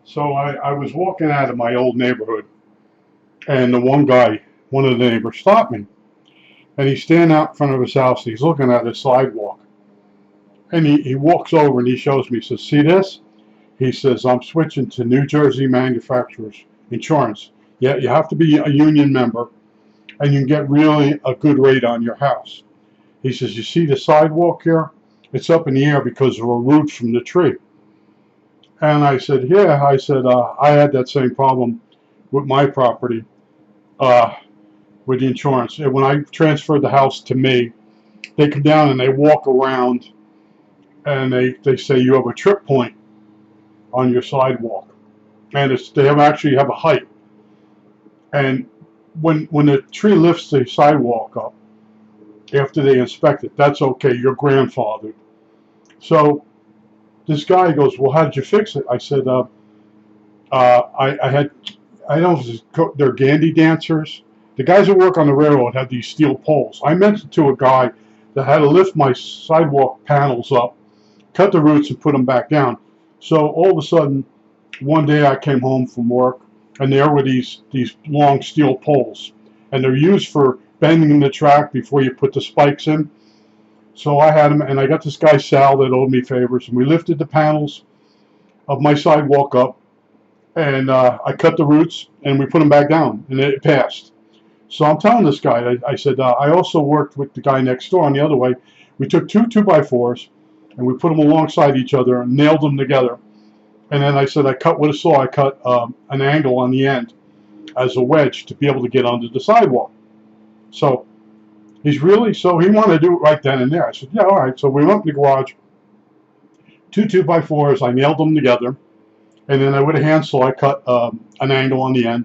So I was walking out of my old neighborhood, and the one of the neighbors, stopped me. And he's standing out in front of his house, and he's looking at the sidewalk. And he walks over and he shows me, he says, "See this?" He says, "I'm switching to New Jersey manufacturers insurance. Yeah, you have to be a union member, and you can get really a good rate on your house." He says, "You see the sidewalk here? It's up in the air because of a root from the tree." And I said, "Yeah." I said, "I had that same problem with my property, uh, with the insurance. And when I transferred the house to me, they come down and they walk around and they say you have a trip point on your sidewalk. And they have actually have a height. And when the tree lifts the sidewalk up, after they inspect it, that's okay, you're grandfathered." So this guy goes, "Well, how did you fix it?" I said, I had, I don't know if they're Gandy dancers. The guys that work on the railroad had these steel poles. I mentioned to a guy that had to lift my sidewalk panels up, cut the roots, and put them back down. So all of a sudden, one day I came home from work, and there were these long steel poles, and they're used for bending the track before you put the spikes in. So I had them, and I got this guy Sal that owed me favors, and we lifted the panels of my sidewalk up, and I cut the roots, and we put them back down, and it passed. So I'm telling this guy, I said, I also worked with the guy next door on the other way. We took two by 4s, and we put them alongside each other and nailed them together. And then I said, I cut with a saw, I cut an angle on the end as a wedge to be able to get under the sidewalk. So so he wanted to do it right then and there. I said, yeah, all right. So we went in the garage, two by 4s, I nailed them together. And then with a handsaw, I cut an angle on the end.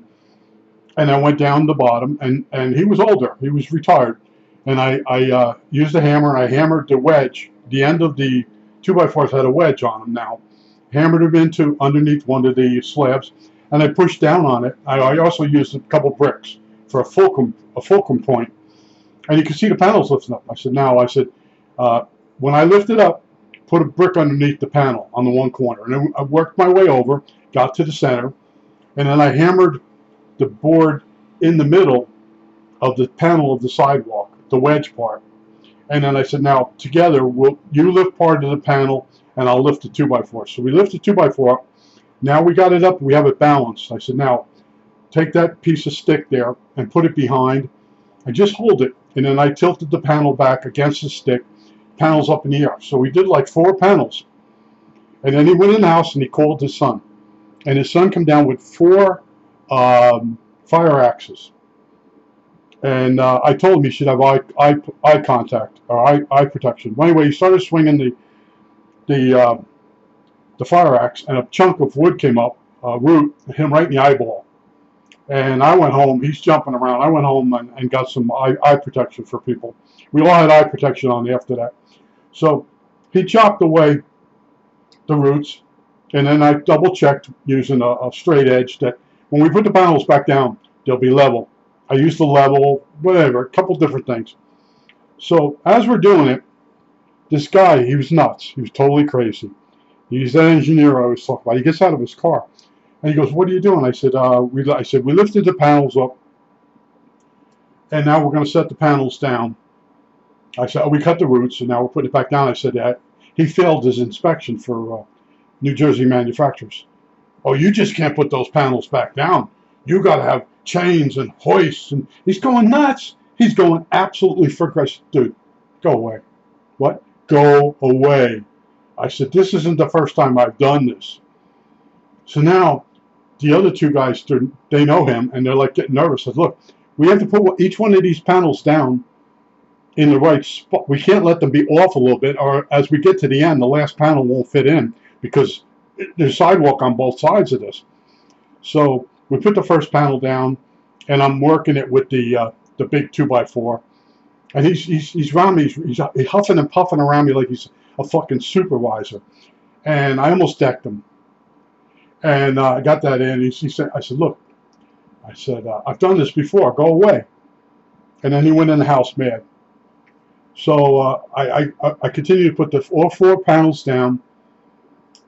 And I went down the bottom, and he was older. He was retired. And I used a hammer, and I hammered the wedge. The end of the 2x4s had a wedge on them now. Hammered them into underneath one of the slabs, and I pushed down on it. I also used a couple bricks for a fulcrum point. And you can see the panels lifting up. I said, when I lift it up, put a brick underneath the panel on the one corner. And then I worked my way over, got to the center, and then I hammered the board in the middle of the panel of the sidewalk, the wedge part. And then I said, now together, you lift part of the panel, and I'll lift the 2x4. So we lift the 2x4 up. Now we got it up, we have it balanced. I said, now take that piece of stick there and put it behind, and just hold it. And then I tilted the panel back against the stick, panels up in the air. So we did like 4 panels. And then he went in the house and he called his son. And his son came down with 4 fire axes. And I told him he should have eye contact or eye protection. Well, anyway, he started swinging the fire axe, and a chunk of wood came up, root, hit him right in the eyeball. And I went home. He's jumping around. I went home and got some eye protection for people. We all had eye protection on after that. So he chopped away the roots, and then I double checked using a straight edge that when we put the panels back down, they'll be level. I used the level, whatever, a couple different things. So as we're doing it, this guy, he was nuts. He was totally crazy. He's that engineer I was talking about. He gets out of his car, and he goes, "What are you doing?" I said, we lifted the panels up, and now we're going to set the panels down." I said, "Oh, we cut the roots, and now we're putting it back down." I said that he failed his inspection for New Jersey manufacturers. "Oh, you just can't put those panels back down. You got to have chains and hoists." And he's going nuts. He's going absolutely for Christ. Dude, go away. What? Go away. I said, this isn't the first time I've done this. So now the other 2 guys, they know him, and they're like getting nervous. I said, look, we have to put each one of these panels down in the right spot. We can't let them be off a little bit, or as we get to the end, the last panel won't fit in because there's sidewalk on both sides of this. So we put the first panel down, and I'm working it with the big 2x4. And he's around me. He's huffing and puffing around me like he's a fucking supervisor. And I almost decked him. And I got that in. He said, I said, look, I said, I've done this before. Go away. And then he went in the house mad. So I continued to put all 4 panels down.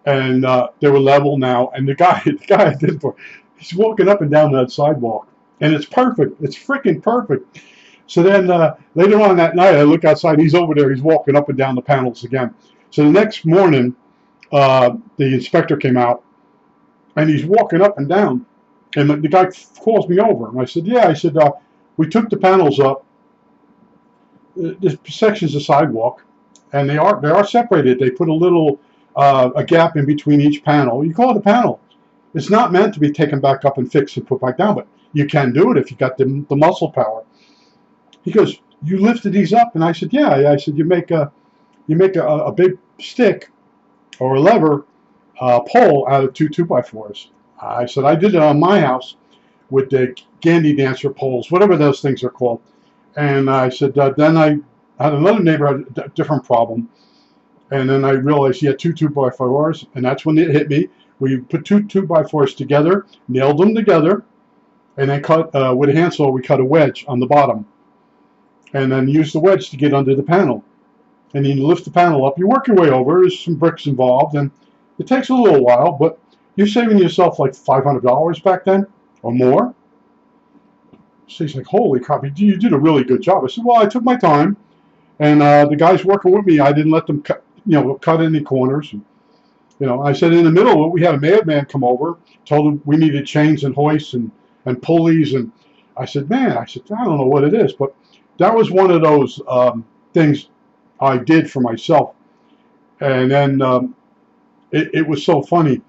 and they were level now. And the guy I did it for, he's walking up and down that sidewalk, and it's perfect. It's freaking perfect. So then later on that night, I look outside. He's over there. He's walking up and down the panels again. So the next morning, the inspector came out, and he's walking up and down. And the guy calls me over, and I said, "Yeah." I said, "We took the panels up. This section's a sidewalk, and they are separated. They put a little a gap in between each panel. You call it a panel. It's not meant to be taken back up and fixed and put back down, but you can do it if you got the muscle power." He goes, "You lifted these up?" And I said, "Yeah." I said, "You make a big stick or a lever pole out of two 2x4s." I said, "I did it on my house with the Gandy dancer poles, whatever those things are called." And I said, then I had another neighbor had a different problem. And then I realized he had two 2x4s, and that's when it hit me. We put two 2x4s together, nailed them together, and then cut, with a handsaw, we cut a wedge on the bottom. And then use the wedge to get under the panel. And then you lift the panel up. You work your way over. There's some bricks involved, and it takes a little while, but you're saving yourself like $500 back then or more. So he's like, "Holy crap, you did a really good job." I said, "Well, I took my time, and the guys working with me, I didn't let them cut any corners. I said in the middle, we had a madman come over, told him we needed chains and hoists and pulleys, and I said, "Man," I don't know what it is, but that was one of those things I did for myself." And then it was so funny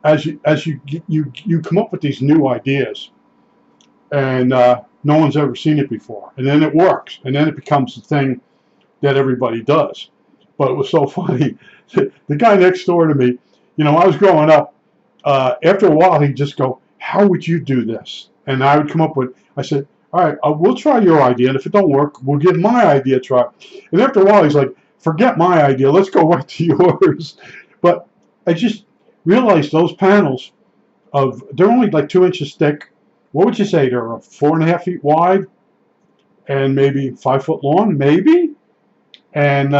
as you come up with these new ideas, and no one's ever seen it before, and then it works, and then it becomes the thing that everybody does. But it was so funny. The guy next door to me, I was growing up. After a while, he'd just go, "How would you do this?" And I would come up with, I said, "All right, we'll try your idea, and if it don't work, we'll give my idea a try." And after a while, he's like, "Forget my idea. Let's go right to yours." But I just realized those panels they're only like 2 inches thick. What would you say? They're 4.5 feet wide and maybe 5 foot long, maybe. And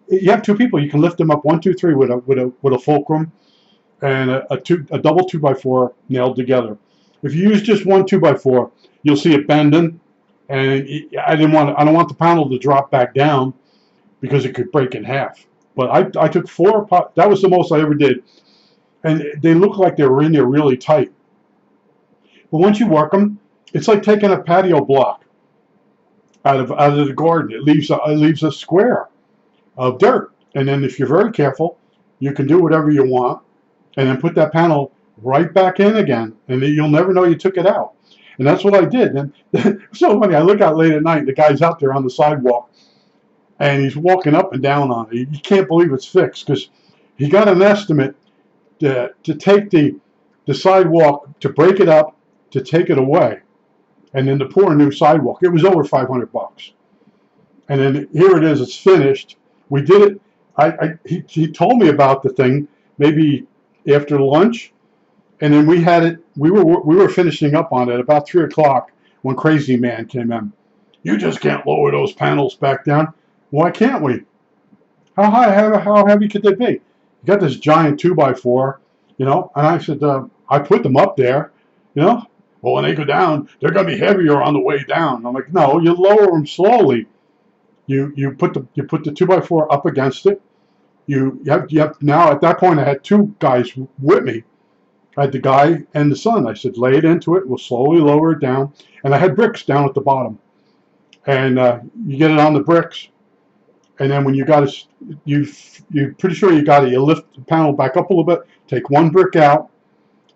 you have two people. You can lift them up 1, 2, 3 with a fulcrum and a double 2x4 nailed together. If you use just one 2x4, you'll see it bending. And I don't want the panel to drop back down because it could break in half. But I took 4. That was the most I ever did, and they look like they were in there really tight. But once you work them, it's like taking a patio block out of the garden. It leaves a square of dirt, and then if you're very careful, you can do whatever you want, and then put that panel right back in again, and you'll never know you took it out. And that's what I did. And it's so funny. I look out late at night. The guy's out there on the sidewalk, and he's walking up and down on it. You can't believe it's fixed because he got an estimate to take the sidewalk, to break it up, to take it away, and then to pour a new sidewalk. It was over $500. And then here it is. It's finished. We did it. He told me about the thing maybe after lunch, and then we had it. We were finishing up on it about 3 o'clock when Crazy Man came in. "You just can't lower those panels back down." "Why can't we?" How heavy could they be? You got this giant 2x4, And I said, I put them up there, "Well, when they go down, they're going to be heavier on the way down." I'm like, "No, you lower them slowly. You put the 2x4 up against it. You have now." At that point, I had 2 guys with me. I had the guy and the son. I said, "Lay it into it. We'll slowly lower it down." And I had bricks down at the bottom. And you get it on the bricks. And then when you got it, you're pretty sure you got it. You lift the panel back up a little bit, take 1 brick out,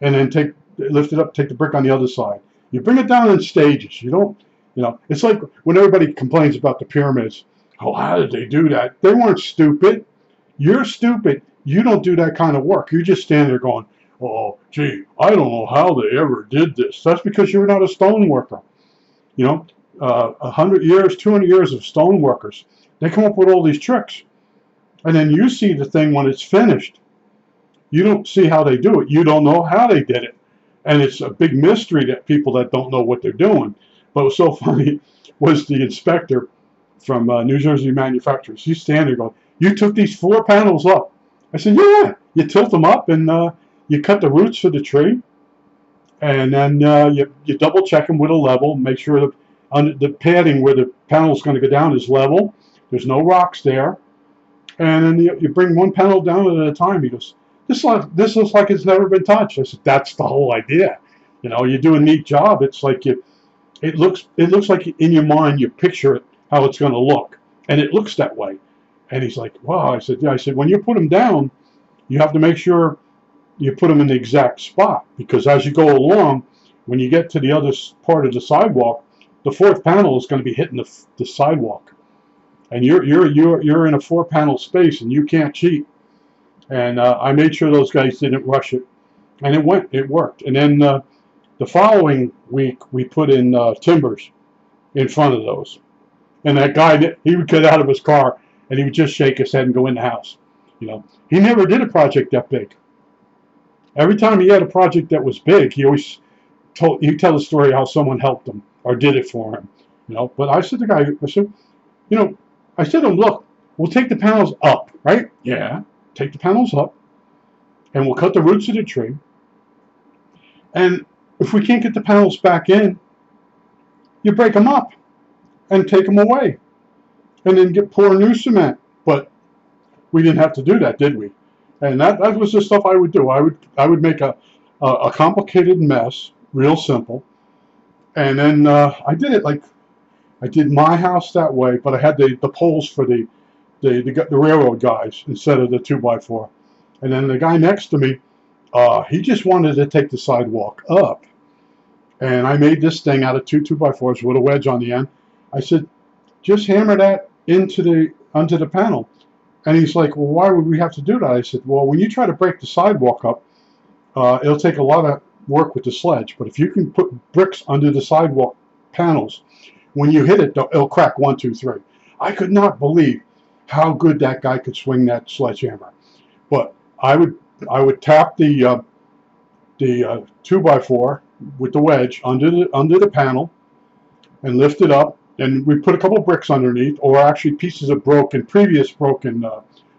and then lift it up, take the brick on the other side. You bring it down in stages. You don't, it's like when everybody complains about the pyramids. "Oh, how did they do that?" They weren't stupid. You're stupid. You don't do that kind of work. You just stand there going, "Oh, gee, I don't know how they ever did this." That's because you're not a stone worker. 100 years, 200 years of stone workers. They come up with all these tricks. And then you see the thing when it's finished. You don't see how they do it. You don't know how they did it. And it's a big mystery that people that don't know what they're doing. But what was so funny was the inspector from New Jersey Manufacturers. He's standing there going, "You took these 4 panels up I said, yeah, you tilt them up and you cut the roots of the tree, and then you double check them with a level, make sure the padding where the panel is going to go down is level. There's no rocks there, and then you bring one panel down at a time. He goes, this looks like it's never been touched. I said, that's the whole idea. You do a neat job. It's like it looks like in your mind you picture it how it's going to look, and it looks that way. And he's like, wow. I said, yeah. I said, when you put them down, you have to make sure you put them in the exact spot, because as you go along, when you get to the other part of the sidewalk, the fourth panel is going to be hitting the sidewalk, and you're in a 4-panel space, and you can't cheat. And I made sure those guys didn't rush it, and it worked. And then the following week we put in timbers in front of those, and that guy, he would get out of his car and he would just shake his head and go in the house. He never did a project that big. Every time he had a project that was big, he'd tell the story how someone helped him or did it for him. But I said to the guy, I said to him, look, we'll take the panels up, right? Yeah, take the panels up, and we'll cut the roots of the tree. And if we can't get the panels back in, you break them up and take them away, and then pour new cement. But we didn't have to do that, did we? And that was the stuff I would do. I would make a complicated mess, real simple, and then I did it like I did my house that way, but I had the poles for the railroad guys instead of the 2x4. And then the guy next to me, he just wanted to take the sidewalk up, and I made this thing out of 2 2x4s with a wedge on the end. I said, just hammer that onto the panel. And he's like, well, why would we have to do that? I said, well, when you try to break the sidewalk up, it'll take a lot of work with the sledge. But if you can put bricks under the sidewalk panels, when you hit it, it'll crack 1, 2, 3. I could not believe how good that guy could swing that sledgehammer. But I would tap the 2x4 with the wedge under the panel and lift it up. And we put a couple bricks underneath, or actually pieces of previous broken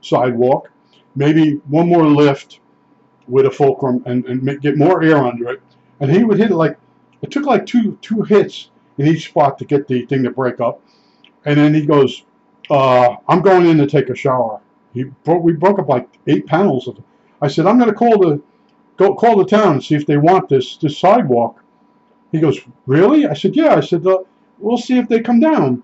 sidewalk. Maybe one more lift with a fulcrum and get more air under it. And he would hit it it took like two hits in each spot to get the thing to break up. And then he goes, I'm going in to take a shower. We broke up like 8 panels of it. I said, I'm going to call the town and see if they want this sidewalk. He goes, really? I said, yeah. I said, we'll see if they come down,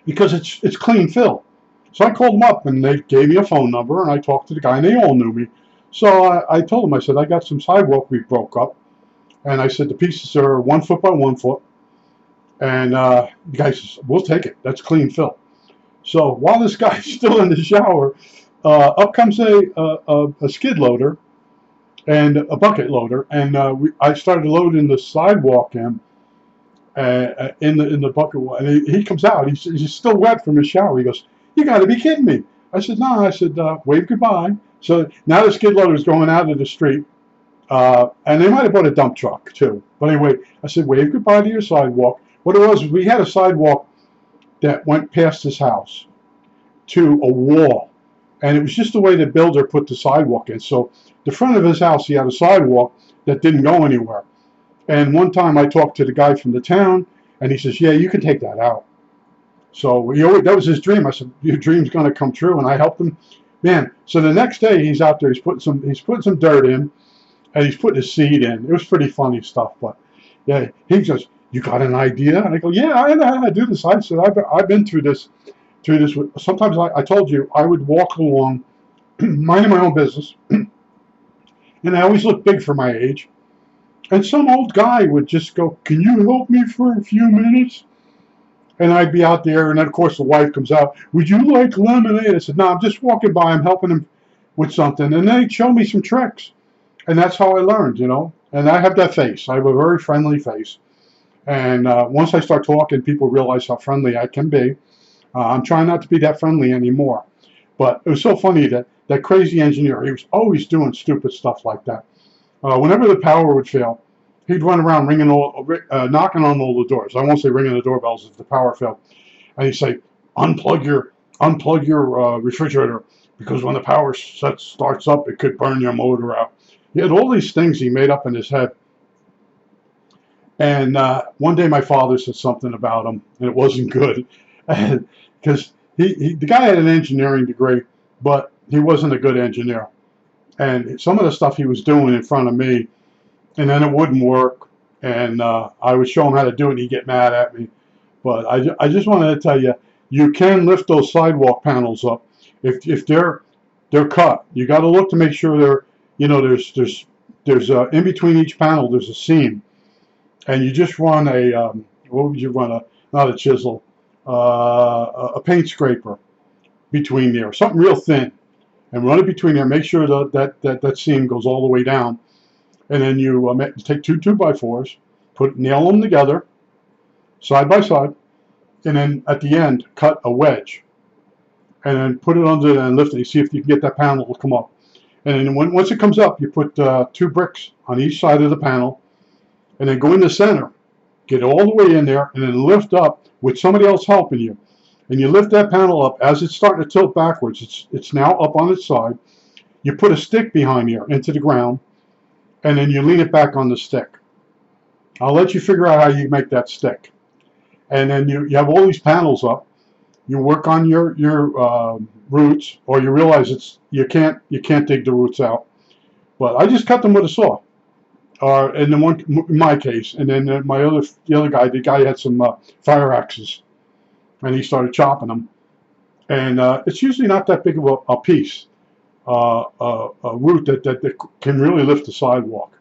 because it's clean fill. So I called them up, and they gave me a phone number, and I talked to the guy, and they all knew me. So I told them, I said, I got some sidewalk we broke up, and I said the pieces are 1 foot by 1 foot, and the guy says, we'll take it. That's clean fill. So while this guy's still in the shower, up comes a skid loader and a bucket loader, and I started loading the sidewalk in the bucket, and he comes out. He's still wet from his shower. He goes, you got to be kidding me. I said, no. I said, wave goodbye. So now the skid loader is going out of the street, and they might have bought a dump truck too. But anyway, I said, wave goodbye to your sidewalk. What it was, we had a sidewalk that went past his house to a wall, and it was just the way the builder put the sidewalk in. So the front of his house, he had a sidewalk that didn't go anywhere. And one time I talked to the guy from the town, and he says, yeah, you can take that out. So that was his dream. I said, your dream's going to come true, and I helped him. Man, so the next day he's out there, he's putting some dirt in, and he's putting his seed in. It was pretty funny stuff, but yeah, he goes, you got an idea? And I go, yeah, I know how to do this. I said, I've been through this. Sometimes I told you I would walk along, minding my own business, and I always looked big for my age. And some old guy would just go, can you help me for a few minutes? And I'd be out there, and then, of course, the wife comes out, would you like lemonade? I said, no, I'm just walking by. I'm helping him with something. And they'd show me some tricks. And that's how I learned, And I have that face. I have a very friendly face. And once I start talking, people realize how friendly I can be. I'm trying not to be that friendly anymore. But it was so funny that crazy engineer, he was always doing stupid stuff like that. Whenever the power would fail, he'd run around knocking on all the doors. I won't say ringing the doorbells if the power failed. And he'd say, unplug your refrigerator, because when the power starts up, it could burn your motor out. He had all these things he made up in his head. And one day my father said something about him, and it wasn't good, because the guy had an engineering degree, but he wasn't a good engineer. And some of the stuff he was doing in front of me, and then it wouldn't work, and I would show him how to do it, and he'd get mad at me. But I just wanted to tell you, you can lift those sidewalk panels up if they're cut. You got to look to make sure they're, you know, there's in between each panel there's a seam, and you just run a what would you run, a not a chisel, a paint scraper between there, something real thin, and run it between there. Make sure that seam goes all the way down, and then you take two 2x4s, nail them together side by side, and then at the end cut a wedge, and then put it under and lift it. You see if you can get that panel to come up, and then once it comes up, you put 2 bricks on each side of the panel, and then go in the center, get all the way in there, and then lift up with somebody else helping you. And you lift that panel up as it's starting to tilt backwards. It's now up on its side. You put a stick behind here into the ground, and then you lean it back on the stick. I'll let you figure out how you make that stick. And then you have all these panels up. You work on your roots, or you realize you can't dig the roots out. But I just cut them with a saw. In my case, and then the other guy, the guy had some fire axes, and he started chopping them. And it's usually not that big of a piece, a root that can really lift the sidewalk.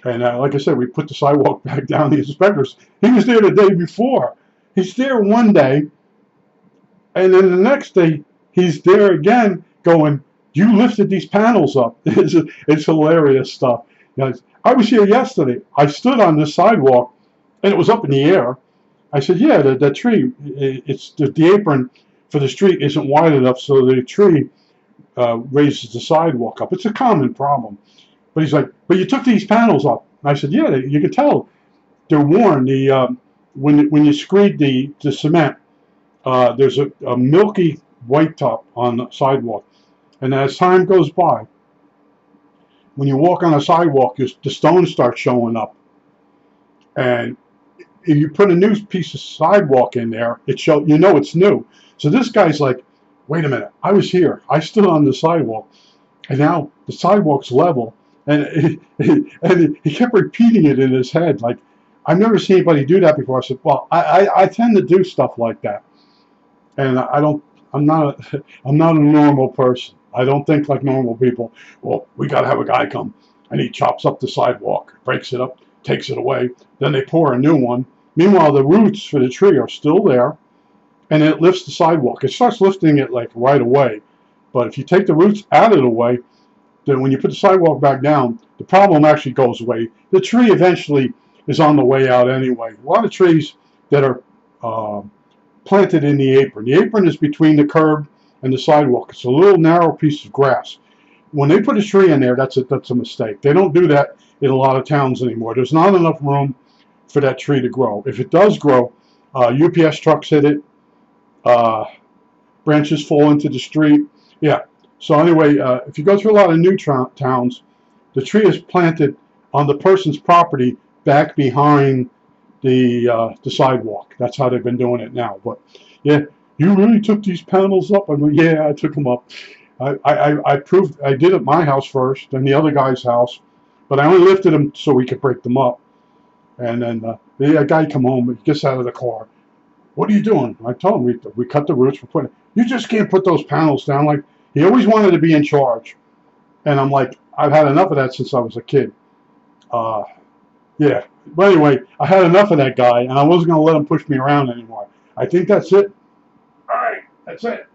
And like I said, we put the sidewalk back down. The inspectors, he was there the day before. He's there one day, and then the next day he's there again, going, "You lifted these panels up." It's hilarious stuff. You know, I was here yesterday. I stood on this sidewalk, and it was up in the air. I said, "Yeah, the tree. It's the apron for the street isn't wide enough, so the tree raises the sidewalk up. It's a common problem." But he's like, "But you took these panels up." And I said, "Yeah, you can tell they're worn. When you screed the cement, there's a milky white top on the sidewalk, and as time goes by, when you walk on a sidewalk, the stones start showing up. And if you put a new piece of sidewalk in there, you know it's new." So this guy's like, "Wait a minute, I was here. I stood on the sidewalk, and now the sidewalk's level." And he kept repeating it in his head. Like, I've never seen anybody do that before. I said, "Well, I tend to do stuff like that, and I'm not a normal person. I don't think like normal people. Well, we got to have a guy come, and he chops up the sidewalk, breaks it up, takes it away. Then they pour a new one. Meanwhile, the roots for the tree are still there, and it lifts the sidewalk. It starts lifting it like right away. But if you take the roots out of the way, then when you put the sidewalk back down, the problem actually goes away. The tree eventually is on the way out anyway. A lot of trees that are planted in the apron. The apron is between the curb and the sidewalk. It's a little narrow piece of grass. When they put a tree in there, that's a mistake. They don't do that in a lot of towns anymore. There's not enough room for that tree to grow. If it does grow, UPS trucks hit it, branches fall into the street. Yeah. So anyway, if you go through a lot of new towns, the tree is planted on the person's property back behind the sidewalk. That's how they've been doing it now. But yeah, "You really took these panels up?" I'm like, "Yeah, I took them up. I proved I did it at my house first, then the other guy's house, but I only lifted them so we could break them up." And then the guy come home, he gets out of the car. "What are you doing?" I told him we cut the roots. We're putting. "You just can't put those panels down." Like, he always wanted to be in charge, and I'm like, I've had enough of that since I was a kid. Yeah. But anyway, I had enough of that guy, and I wasn't going to let him push me around anymore. I think that's it. All right, that's it.